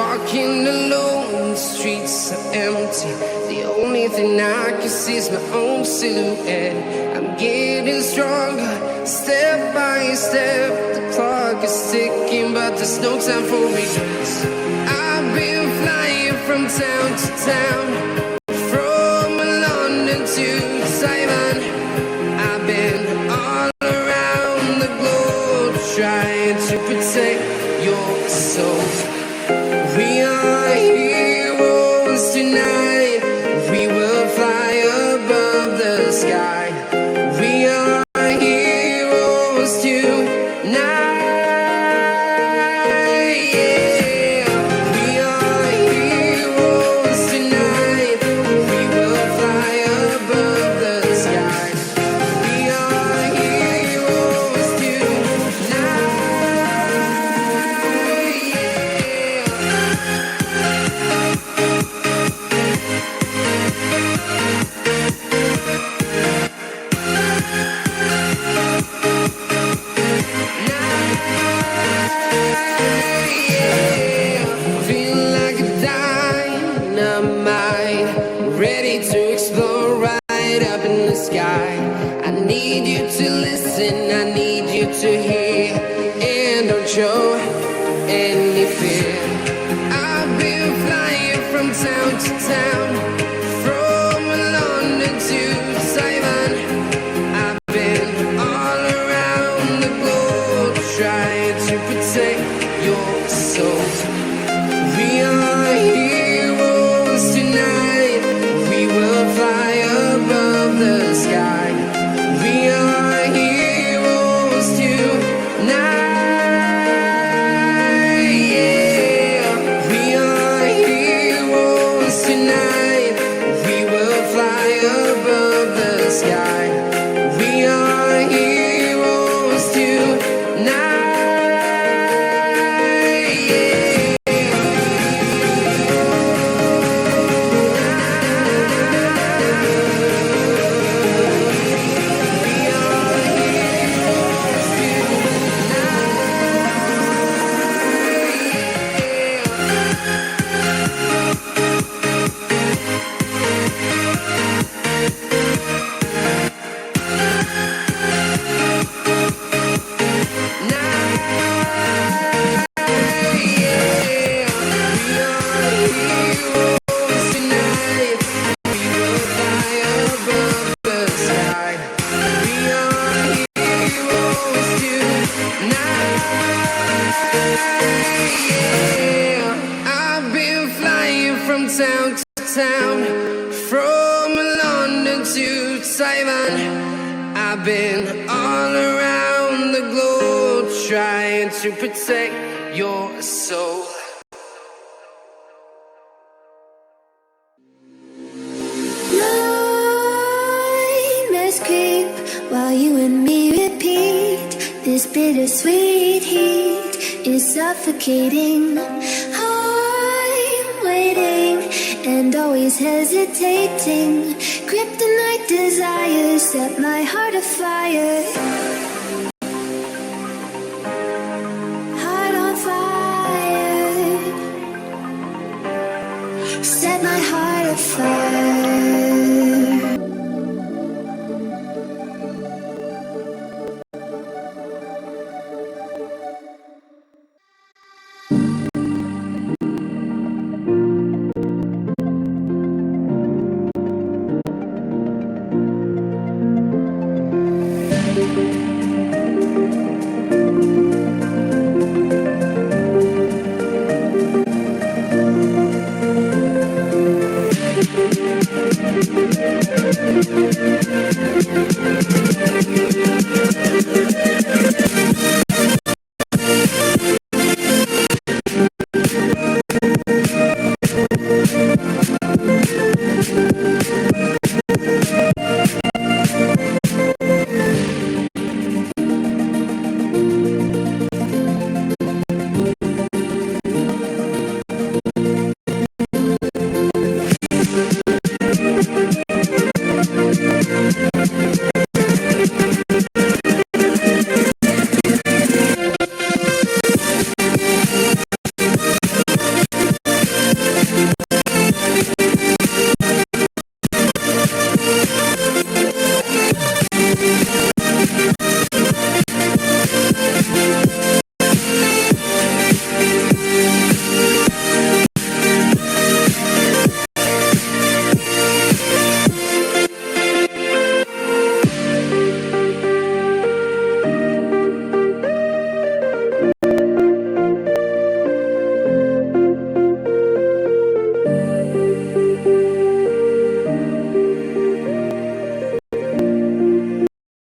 walking alone, the streets are empty. The only thing I can see is my own silhouette. I'm getting stronger, step by step. The clock is ticking, but there's no time for regrets. I've been flying from town to town, from London to Taiwan. I've been all around the globe, trying to protect your soul. We are heroes tonight. We will fly above the sky. We are heroes tonight. Yeah. We are heroes tonight. We will fly above the sky. We are heroes tonight. Feel like a dynamite, ready to explode right up in the sky. I need you to listen, I need you to hear, and don't show any fear. I've been flying from town to town, from London to Taiwan. I've been all around the globe, trying to protect your soul. We are heroes tonight. We will fly above the sky. We are heroes tonight. Yeah. We are heroes tonight. We will fly above the sky. We are heroes tonight. I've been flying from town to town, from London to Taiwan. I've been all around the globe, trying to protect your soul. Nightmares creep while you and me repeat. This bittersweet heat is suffocating. I'm waiting and always hesitating. Kryptonite desires set my heart afire.